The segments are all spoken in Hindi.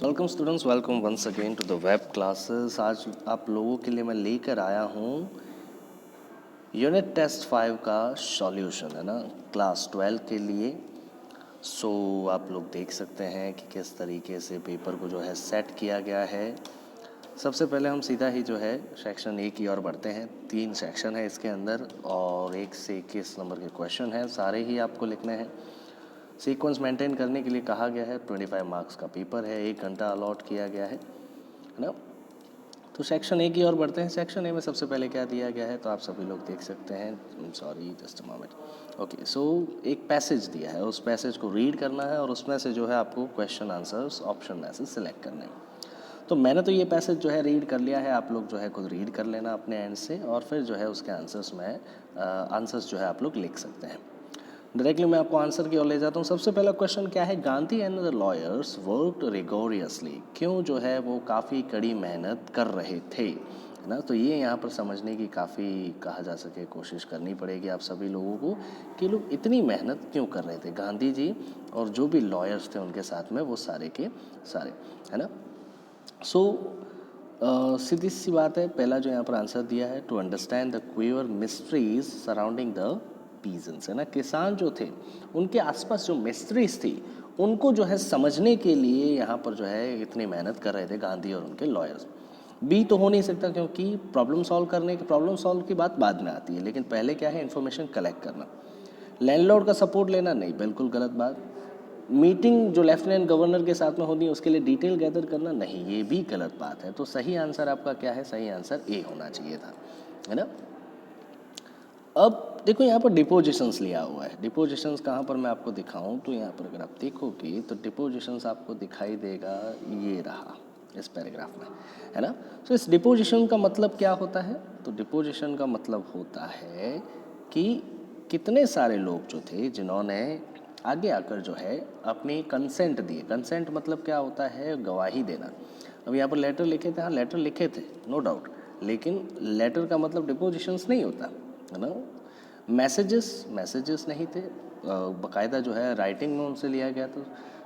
Welcome students, welcome once again to the web classes. आज आप लोगों के लिए मैं लेकर आया हूँ यूनिट टेस्ट 5 का सॉल्यूशन, है ना, क्लास 12 के लिए। आप लोग देख सकते हैं कि किस तरीके से पेपर को जो है सेट किया गया है। सबसे पहले हम सीधा ही जो है सेक्शन ए की ओर बढ़ते हैं। 3 सेक्शन है इसके अंदर और 1 से 21 नंबर के क्वेश्चन हैं, सारे ही आपको लिखने हैं। सीक्वेंस मेंटेन करने के लिए कहा गया है। 25 मार्क्स का पेपर है, 1 घंटा अलॉट किया गया है ना। तो सेक्शन ए की ओर बढ़ते हैं। सेक्शन ए में सबसे पहले क्या दिया गया है तो आप सभी लोग देख सकते हैं। Sorry, just a moment. Okay, एक पैसेज दिया है, उस पैसेज को रीड करना है और उसमें से जो है आपको क्वेश्चन आंसर्स ऑप्शन में से सिलेक्ट करने हैं। तो मैंने तो ये पैसेज जो है रीड कर लिया है, आप लोग जो है खुद रीड कर लेना अपने एंड से और फिर जो है उसके आंसर्स जो है आप लोग लिख सकते हैं। डायरेक्टली मैं आपको आंसर की ओर ले जाता हूँ। सबसे पहला क्वेश्चन क्या है, Gandhi and the lawyers worked rigorously. क्यों जो है वो काफ़ी कड़ी मेहनत कर रहे थे, है ना। तो ये यहाँ पर समझने की काफ़ी कहा जा सके कोशिश करनी पड़ेगी आप सभी लोगों को कि लोग इतनी मेहनत क्यों कर रहे थे, गांधी जी और जो भी लॉयर्स थे उनके साथ में वो सारे के सारे, है ना। सीधी सी बात है, पहला जो यहाँ पर आंसर दिया है, to understand the queer mysteries surrounding the peasants, है ना। किसान जो थे उनके आसपास जो मिस्ट्रीज थी उनको जो है समझने के लिए यहाँ पर जो है इतनी मेहनत कर रहे थे गांधी और उनके लॉयर्स। बी तो हो नहीं सकता क्योंकि प्रॉब्लम सॉल्व की बात बाद में आती है, लेकिन पहले क्या है, इन्फॉर्मेशन कलेक्ट करना। लैंडलॉर्ड का सपोर्ट लेना, नहीं, बिल्कुल गलत बात। मीटिंग जो लेफ्टिनेंट गवर्नर के साथ में होनी है उसके लिए डिटेल गैदर करना, नहीं, ये भी गलत बात है। तो सही आंसर आपका क्या है, सही आंसर ए होना चाहिए था, है ना। अब देखो यहाँ पर डिपोजिशंस लिया हुआ है। डिपोजिशंस कहाँ पर मैं आपको दिखाऊं तो यहाँ पर अगर आप देखोगे तो डिपोजिशंस आपको दिखाई देगा, ये रहा इस पैराग्राफ में, है ना। इस डिपोजिशन का मतलब क्या होता है, तो डिपोजिशन का मतलब होता है कि कितने सारे लोग जो थे जिन्होंने आगे आकर जो है अपनी कंसेंट दिए। कंसेंट मतलब क्या होता है, गवाही देना। अब यहाँ पर लेटर लिखे थे, हाँ लेटर लिखे थे, नो डाउट, लेकिन लेटर का मतलब डिपोजिशंस नहीं होता, है ना। मैसेजेस नहीं थे, बाकायदा जो है राइटिंग में उनसे लिया गया। तो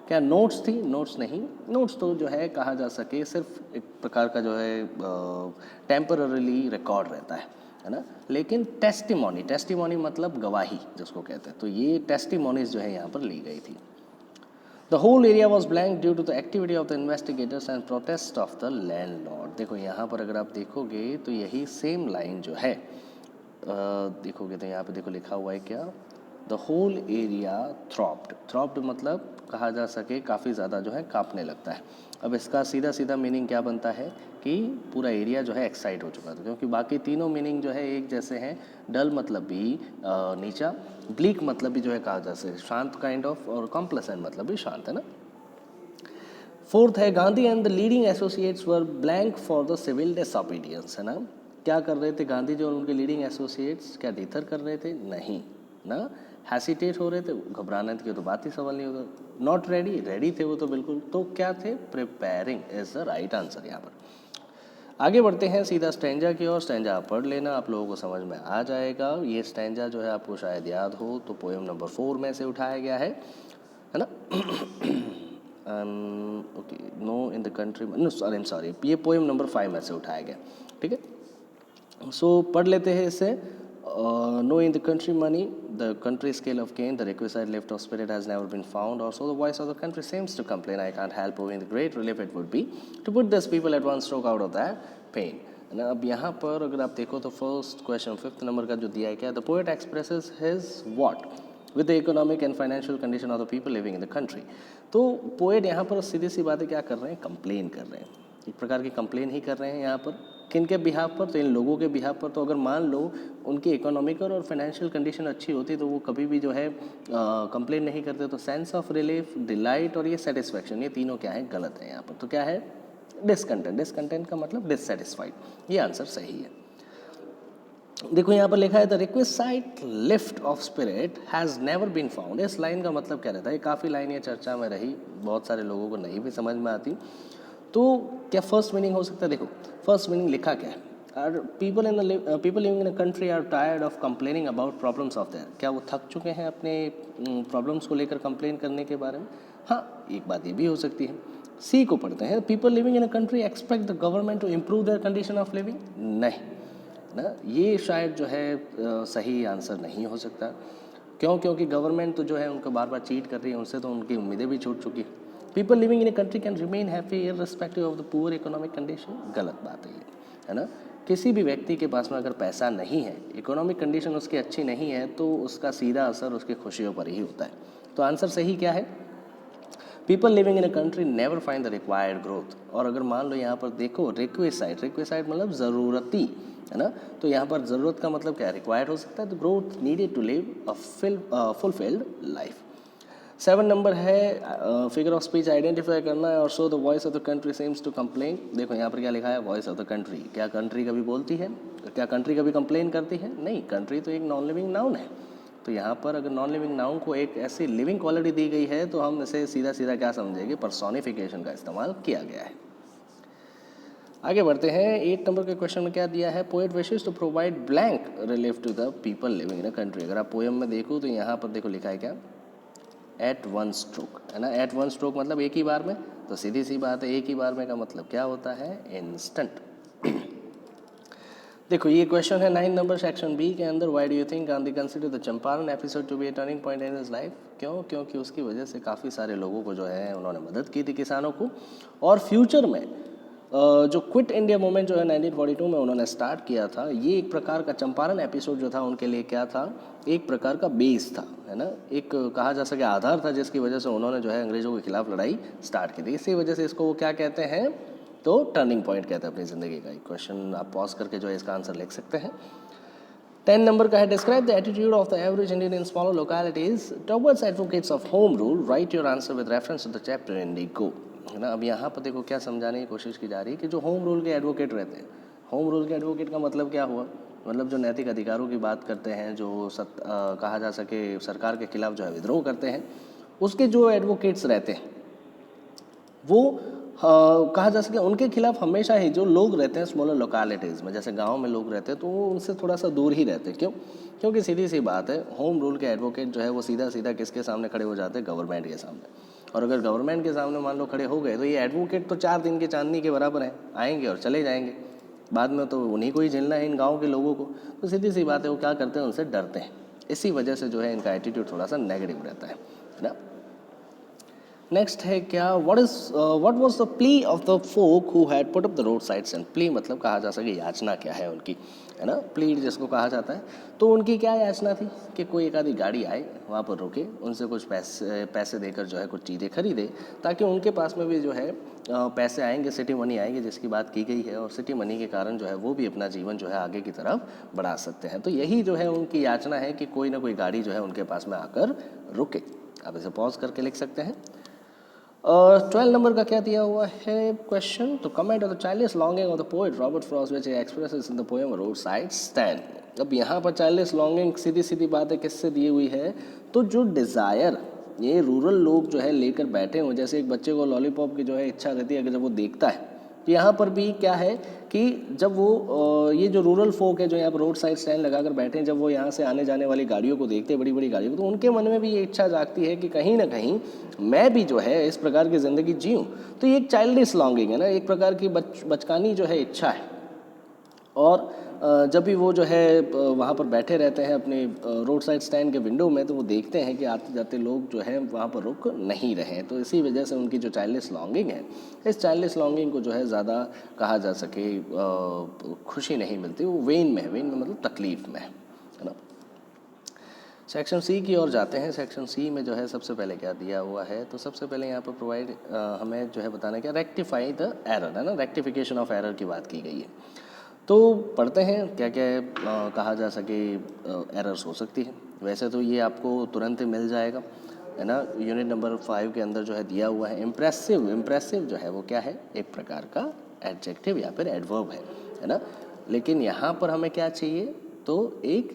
क्या नोट्स थी, नोट्स नहीं। नोट्स तो जो है कहा जा सके सिर्फ एक प्रकार का जो है टेम्पररीली रिकॉर्ड रहता है ना। लेकिन टेस्टिमोनी मतलब गवाही जिसको कहते हैं, तो ये टेस्टिमोनीज जो है यहाँ पर ली गई थी। The whole area was blank due to the activity of the investigators and protest of the landlord. देखो यहाँ पर अगर आप देखोगे तो यही सेम लाइन जो है देखोगे तो यहाँ पे देखो लिखा हुआ है क्या, द होल एरिया थ्रॉप्ड मतलब कहा जा सके काफ़ी ज़्यादा जो है कांपने लगता है। अब इसका सीधा सीधा मीनिंग क्या बनता है कि पूरा एरिया जो है एक्साइट हो चुका था, क्योंकि बाकी तीनों मीनिंग जो है एक जैसे हैं। डल मतलब भी नीचा, ब्लीक मतलब भी जो है कहा जा सके शांत काइंड ऑफ, और कॉम्प्लेसेंट मतलब भी शांत, है ना। फोर्थ है, Gandhi and the leading associates were blank for the civil disobedience, है ना। क्या कर रहे थे गांधी जी और उनके लीडिंग एसोसिएट्स, क्या डिथर कर रहे थे, नहीं ना, हेसिटेट हो रहे थे, घबराने की तो बात ही सवाल नहीं होता। नॉट रेडी, रेडी थे वो तो बिल्कुल। तो क्या थे, preparing is the right answer यहाँ पर। आगे बढ़ते हैं सीधा स्टैंजा की ओर। स्टैंजा आप पढ़ लेना, आप लोगों को समझ में आ जाएगा। ये स्टैंजा जो है आपको शायद याद हो तो पोएम नंबर 4 में से उठाया गया है ना। Okay, no in the country, no sorry, ये पोएम नंबर 5 में से उठाया गया, ठीक है। पढ़ लेते हैं इसे। No in the country money, the country scale of gain, the requisite lift of spirit has never been found. Also, the voice of the country seems to complain. I can't help owing the great relief it would be to put these people at one stroke out of that pain. ना अब यहाँ पर अगर आप देखो तो फर्स्ट क्वेश्चन 5th नंबर का जो दिया है क्या, the poet expresses his what with the economic and financial condition of the people living in the country. तो पोएट यहाँ पर सीधी सी बातें क्या कर रहे हैं, कंप्लेन कर रहे हैं। एक प्रकार की कंप्लेन ही कर रहे हैं यहाँ पर, किन के बिहाफ पर, तो इन लोगों के बिहाफ पर। तो अगर मान लो उनकी इकोनॉमिकल और फाइनेंशियल कंडीशन अच्छी होती तो वो कभी भी जो है कंप्लेन नहीं करते। तो सेंस ऑफ रिलीफ, डिलाइट और ये सेटिस्फैक्शन, ये तीनों क्या है, गलत है यहाँ पर। तो क्या है, डिसकंटेंट। डिसकंटेंट का मतलब डिससेटिस्फाइड, ये आंसर सही है। देखो यहाँ पर लिखा है the requisite lift of spirit has never been found. इस लाइन का मतलब क्या रहता है, काफ़ी लाइन ये चर्चा में रही, बहुत सारे लोगों को नहीं भी समझ में आती। तो क्या फर्स्ट मीनिंग हो सकता है, देखो फर्स्ट मीनिंग लिखा क्या है, people living in a country are tired of complaining about problems of their. क्या वो थक चुके हैं अपने प्रॉब्लम्स को लेकर कंप्लेन करने के बारे में। हाँ, एक बात ये भी हो सकती है। सी को पढ़ते हैं, people living in a country expect the government to improve their condition of living, नहीं ना, ये शायद जो है सही आंसर नहीं हो सकता। क्यों? क्योंकि गवर्नमेंट तो जो है उनको बार बार चीट कर रही है, उनसे तो उनकी उम्मीदें भी छूट चुकी। People living in a country can remain happy irrespective of the poor economic condition, गलत बात है ये, है ना। किसी भी व्यक्ति के पास में अगर पैसा नहीं है, इकोनॉमिक कंडीशन उसकी अच्छी नहीं है, तो उसका सीधा असर उसकी खुशियों पर ही होता है। तो आंसर सही क्या है? People living in a country never find the required growth. और अगर मान लो यहाँ पर देखो रिक्वेसाइड, रिक्वेसाइड मतलब ज़रूरती, है ना, तो यहाँ पर ज़रूरत का मतलब क्या, रिक्वायर्ड हो सकता है, तो growth needed to live a fulfilled life. 7 number है फिगर ऑफ स्पीच आइडेंटिफाई करना है और so the voice of the country seems to complain. देखो यहाँ पर क्या लिखा है, वॉइस ऑफ द कंट्री, क्या कंट्री कभी बोलती है? क्या कंट्री कभी कंप्लेन करती है? नहीं, कंट्री तो एक नॉन लिविंग नाउन है। तो यहाँ पर अगर नॉन लिविंग नाउन को एक ऐसी लिविंग क्वालिटी दी गई है तो हम इसे सीधा सीधा क्या समझेंगे, पर्सोनिफिकेशन का इस्तेमाल किया गया है। आगे बढ़ते हैं, 8 नंबर के क्वेश्चन में क्या दिया है, poet wishes to provide blank relief to the people living in a country. अगर आप पोएम में देखो तो यहाँ पर देखो लिखा है क्या, एट वन स्ट्रोक, है ना। एट वन स्ट्रोक मतलब एक ही बार में, तो सीधी सी बात है एक ही बार में का मतलब क्या होता है, इंस्टेंट। देखो ये क्वेश्चन है 9 नंबर सेक्शन बी के अंदर, why do you think Gandhi consider the Champaran episode to be a turning point in his life. क्यों? क्योंकि उसकी वजह से काफ़ी सारे लोगों को जो है उन्होंने मदद की थी, किसानों को, और फ्यूचर में जो क्विट इंडिया मूवमेंट जो है 1942 में उन्होंने स्टार्ट किया था, ये एक प्रकार का चंपारण एपिसोड जो था उनके लिए क्या था, एक प्रकार का बेस था, है ना, एक कहा जा सके आधार था, जिसकी वजह से उन्होंने जो है अंग्रेज़ों के खिलाफ लड़ाई स्टार्ट की थी। इसी वजह से इसको वो क्या कहते हैं, तो टर्निंग पॉइंट कहते हैं अपनी ज़िंदगी का। एक क्वेश्चन आप पॉज करके जो है इसका आंसर लिख सकते हैं। 10 नंबर का है, describe the attitude of the average Indian in smaller localities towards advocates of home rule, write your answer with reference to the chapter Indigo, है ना। अब यहाँ पर देखो क्या समझाने की कोशिश की जा रही है कि जो होम रूल के एडवोकेट रहते हैं, होम रूल के एडवोकेट का मतलब क्या हुआ, मतलब जो नैतिक अधिकारों की बात करते हैं, जो कहा जा सके सरकार के खिलाफ जो है विद्रोह करते हैं, उसके जो एडवोकेट्स रहते हैं वो कहा जा सके उनके खिलाफ हमेशा ही जो लोग रहते हैं स्मॉलर लोकेलिटीज़ में, जैसे गांव में लोग रहते हैं, तो वो उनसे थोड़ा सा दूर ही रहते हैं। क्यों? क्योंकि सीधी सी बात है, होम रूल के एडवोकेट जो है वो सीधा सीधा किसके सामने खड़े हो जाते हैं, गवर्नमेंट के सामने। और अगर गवर्नमेंट के सामने मान लो खड़े हो गए, तो ये एडवोकेट तो 4 दिन की चांदनी के बराबर हैं, आएंगे और चले जाएंगे, बाद में तो उन्हीं को ही झेलना है इन गाँव के लोगों को। तो सीधी सी बात है, वो क्या करते हैं, उनसे डरते हैं। इसी वजह से जो है इनका एटीट्यूड थोड़ा सा नेगेटिव रहता है ना। नेक्स्ट है क्या, what was the plea of the folk who had put up the road side sign. Plea मतलब कहा जा सके याचना क्या है उनकी, है ना, प्लीड जिसको कहा जाता है। तो उनकी क्या याचना थी कि कोई एक आधी गाड़ी आए, वहाँ पर रुके, उनसे कुछ पैसे देकर जो है कुछ चीज़ें खरीदे, ताकि उनके पास में भी जो है पैसे आएंगे, सिटी मनी आएंगे, जिसकी बात की गई है, और सिटी मनी के कारण जो है वो भी अपना जीवन जो है आगे की तरफ बढ़ा सकते हैं। तो यही जो है उनकी याचना है कि कोई ना कोई गाड़ी जो है उनके पास में आकर रुके। आप इसे पॉज करके लिख सकते हैं। 12 नंबर का क्या दिया हुआ है क्वेश्चन, तो comment of the childish longing of the poet Robert Frost which he expresses in the poem road side stand. अब यहाँ पर चाइल्डिश लॉन्गिंग सीधी सीधी बात है किससे दी हुई है, तो जो डिज़ायर ये रूरल लोग जो है लेकर बैठे हों, जैसे एक बच्चे को लॉलीपॉप की जो है इच्छा रहती है अगर जब वो देखता है, तो यहाँ पर भी क्या है कि जब वो ये जो रूरल फोक है जो यहाँ पर रोड साइड स्टैंड लगाकर बैठे हैं, जब वो यहाँ से आने जाने वाली गाड़ियों को देखते हैं, बड़ी बड़ी गाड़ियों को, तो उनके मन में भी ये इच्छा जागती है कि कहीं ना कहीं मैं भी जो है इस प्रकार की ज़िंदगी जीऊँ। तो ये एक चाइल्डिश लॉन्गिंग है ना, एक प्रकार की बचकानी जो है इच्छा है। और जब भी वो जो है वहाँ पर बैठे रहते हैं अपने रोड साइड स्टैंड के विंडो में, तो वो देखते हैं कि आते जाते लोग जो हैं वहाँ पर रुक नहीं रहे हैं। तो इसी वजह से उनकी जो चाइल्डिश लॉन्गिंग है, इस चाइल्डिश लॉन्गिंग को जो है ज़्यादा कहा जा सके खुशी नहीं मिलती, वो वेन में है, वेन में मतलब तकलीफ़ में है ना। सेक्शन सी की ओर जाते हैं। सेक्शन सी में जो है सबसे पहले क्या दिया हुआ है, तो सबसे पहले यहाँ पर प्रोवाइड हमें जो है बताना क्या, रेक्टिफाई द एरर, है ना, रेक्टिफिकेशन ऑफ एरर की बात की गई है। तो पढ़ते हैं क्या क्या कहा जा सके एरर्स हो सकती है। वैसे तो ये आपको तुरंत ही मिल जाएगा, है ना, यूनिट नंबर 5 के अंदर जो है दिया हुआ है। इम्प्रेसिव, इम्प्रेसिव जो है वो क्या है, एक प्रकार का एडजेक्टिव या फिर एडवर्ब है ना। लेकिन यहाँ पर हमें क्या चाहिए, तो एक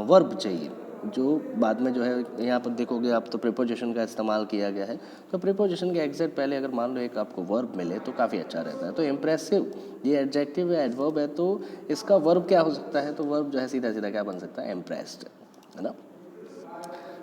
वर्ब चाहिए, जो बाद में जो है यहाँ पर देखोगे आप तो प्रीपोजिशन का इस्तेमाल किया गया है। तो प्रीपोजिशन के एग्जैक्ट पहले अगर मान लो एक आपको वर्ब मिले तो काफ़ी अच्छा रहता है। तो इम्प्रेसिव ये एडजेक्टिव है, एडवर्ब है, तो इसका वर्ब क्या हो सकता है, तो वर्ब जो है सीधा सीधा क्या बन सकता है, इम्प्रेस्ड, है ना।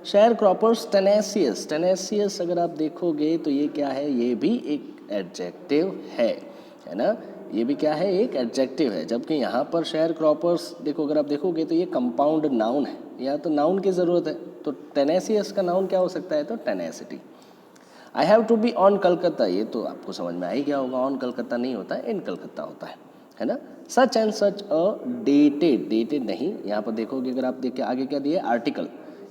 शेयर क्रॉपर्स टेनेसियस, टेनेसियस अगर आप देखोगे तो ये क्या है, ये भी एक एडजेक्टिव है ना, ये भी क्या है, एक एडजेक्टिव है। जबकि यहाँ पर शेयर क्रॉपर्स देखो, अगर आप देखोगे तो ये कंपाउंड नाउन है, यहाँ तो नाउन की ज़रूरत है, तो टेनेसियस का नाउन क्या हो सकता है, तो tenacity. I have to be on Calcutta, ये तो आपको समझ में आ ही गया होगा, ऑन कलकत्ता नहीं होता है, इन कलकत्ता होता है ना। Such and such a dated, dated नहीं, यहाँ पर देखोगे अगर आप देख के आगे क्या दिए, आर्टिकल।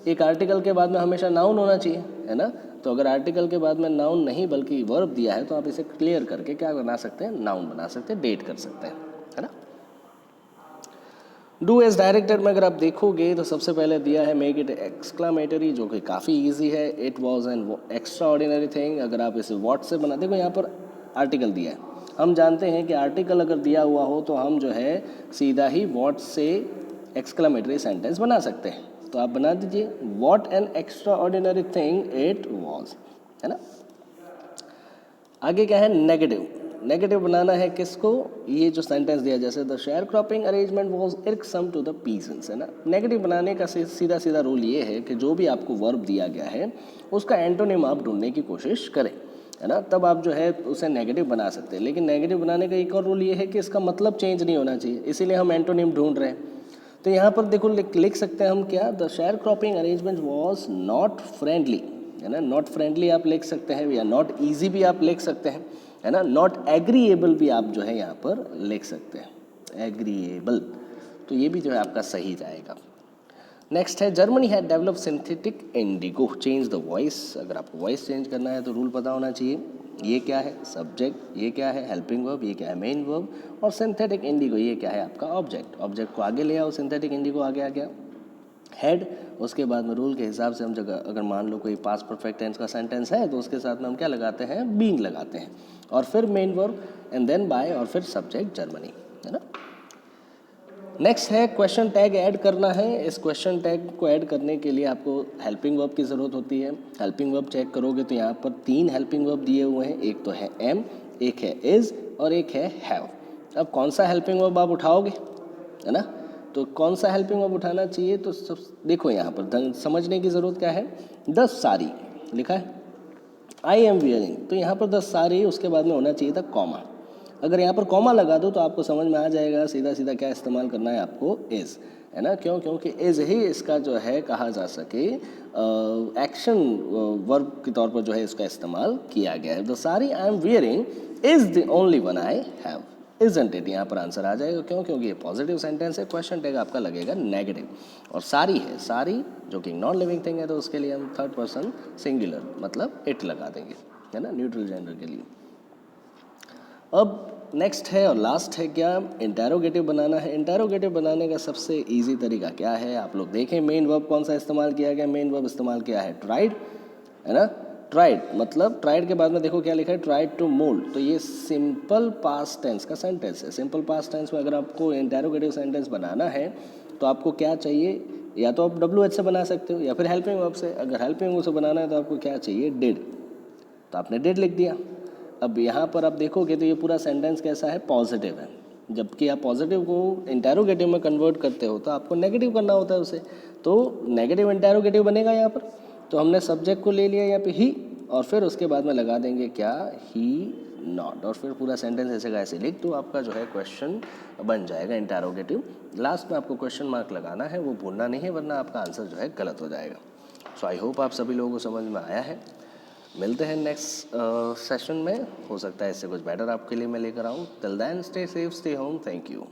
एक आर्टिकल के बाद में हमेशा नाउन होना चाहिए, है ना। तो अगर आर्टिकल के बाद में नाउन नहीं बल्कि वर्ब दिया है तो आप इसे क्लियर करके क्या बना सकते हैं, नाउन बना सकते हैं, डेट कर सकते हैं, है ना। डू एज डायरेक्टेड में अगर आप देखोगे तो सबसे पहले दिया है मेक इट एक्सक्लामेटरी, जो कि काफ़ी इजी है। It was an extra ordinary thing, अगर आप इसे व्हाट से बना, देखो यहाँ पर आर्टिकल दिया है, हम जानते हैं कि आर्टिकल अगर दिया हुआ हो तो हम जो है सीधा ही व्हाट से एक्सक्लामेटरी सेंटेंस बना सकते हैं। तो आप बना दीजिए what an extra ordinary thing it was, है ना। आगे क्या है, नेगेटिव। नेगेटिव बनाना है किसको, ये जो सेंटेंस दिया जैसे the share cropping arrangement was irksome to the peasants, है ना। नेगेटिव बनाने का सीधा सीधा रूल ये है कि जो भी आपको वर्ब दिया गया है उसका एंटोनिम आप ढूंढने की कोशिश करें, है ना, तब आप जो है उसे नेगेटिव बना सकते हैं। लेकिन नेगेटिव बनाने का एक और रूल ये है कि इसका मतलब चेंज नहीं होना चाहिए, इसीलिए हम एंटोनिम ढूंढ रहे हैं। तो यहाँ पर देखो लिख सकते हैं हम क्या, the share cropping arrangement was not friendly, है ना। नॉट फ्रेंडली आप लिख सकते हैं, या नॉट ईजी भी आप लिख सकते हैं, है ना। नॉट एग्रीएबल भी आप जो है यहाँ पर लिख सकते हैं, एग्रीएबल, तो ये भी जो है आपका सही जाएगा। नेक्स्ट है जर्मनी है develop synthetic Indigo, change the voice. अगर आपको वॉइस चेंज करना है तो रूल पता होना चाहिए, ये क्या है सब्जेक्ट, ये क्या है हेल्पिंग वर्ब, ये क्या है मेन वर्ब, और सिंथेटिक इंडिगो ये क्या है आपका ऑब्जेक्ट। ऑब्जेक्ट को आगे ले आओ, सिंथेटिक इंडिगो आगे आ गया हेड, उसके बाद में रूल के हिसाब से हम जगह अगर मान लो कोई पास्ट परफेक्ट टेंस का सेंटेंस है तो उसके साथ में हम क्या लगाते हैं, बीइंग लगाते हैं, और फिर main verb and then by, और फिर सब्जेक्ट जर्मनी, है ना। नेक्स्ट है क्वेश्चन टैग ऐड करना है। इस क्वेश्चन टैग को ऐड करने के लिए आपको हेल्पिंग वर्ब की ज़रूरत होती है। हेल्पिंग वर्ब चेक करोगे तो यहाँ पर 3 हेल्पिंग वर्ब दिए हुए हैं, एक तो है एम, एक है इज़ और एक है हैव। अब कौन सा हेल्पिंग वर्ब आप उठाओगे, है ना, तो कौन सा हेल्पिंग वर्ब उठाना चाहिए, तो सब देखो यहाँ पर समझने की ज़रूरत क्या है, द सारी लिखा है, आई एम वियरिंग, तो यहाँ पर द सारी उसके बाद में होना चाहिए था कॉमा। अगर यहाँ पर कॉमा लगा दो तो आपको समझ में आ जाएगा सीधा सीधा क्या इस्तेमाल करना है आपको, इज़, है ना। क्यों, क्योंकि इज़ ही इसका जो है कहा जा सके एक्शन वर्ब के तौर पर जो है इसका इस्तेमाल किया गया है। द सारी I am wearing is the only one I have, isn't it, यहाँ पर आंसर आ जाएगा। क्यों, क्योंकि ये पॉजिटिव सेंटेंस है, क्वेश्चन टैग आपका लगेगा नेगेटिव। और सारी है, सारी जो कि नॉन लिविंग थिंग है, तो उसके लिए हम थर्ड पर्सन सिंगुलर मतलब इट लगा देंगे, है ना, न्यूट्रल जेंडर के लिए। अब नेक्स्ट है और लास्ट है क्या, इंटेरोगेटिव बनाना है। इंटेरोगेटिव बनाने का सबसे इजी तरीका क्या है, आप लोग देखें मेन वर्ब कौन सा इस्तेमाल किया गया, मेन वर्ब इस्तेमाल किया है ट्राइड, है ना। ट्राइड मतलब ट्राइड के बाद में देखो क्या लिखा है, ट्राइड टू मोल्ड, तो ये सिंपल पास्ट टेंस का सेंटेंस है। सिंपल पास्ट टेंस में अगर आपको इंटेरोगेटिव सेंटेंस बनाना है तो आपको क्या चाहिए, या तो आप WH से बना सकते हो या फिर हेल्पिंग वर्ब से। अगर हेल्पिंग वर्ब से बनाना है तो आपको क्या चाहिए, डिड, तो आपने डिड लिख दिया। अब यहाँ पर आप देखोगे तो ये पूरा सेंटेंस कैसा है, पॉजिटिव है। जबकि आप पॉजिटिव को इंटेरोगेटिव में कन्वर्ट करते हो तो आपको नेगेटिव करना होता है उसे, तो नेगेटिव इंटेरोगेटिव बनेगा यहाँ पर। तो हमने सब्जेक्ट को ले लिया यहाँ पे ही, और फिर उसके बाद में लगा देंगे क्या, ही नॉट, और फिर पूरा सेंटेंस ऐसे का ऐसे लिख दो, आपका जो है क्वेश्चन बन जाएगा इंटेरोगेटिव। लास्ट में आपको क्वेश्चन मार्क लगाना है, वो भूलना नहीं है, वरना आपका आंसर जो है गलत हो जाएगा। सो आई होप आप सभी लोगों को समझ में आया है। मिलते हैं नेक्स्ट सेशन में, हो सकता है इससे कुछ बेटर आपके लिए मैं लेकर आऊँ। Till then stay safe, stay home, thank you.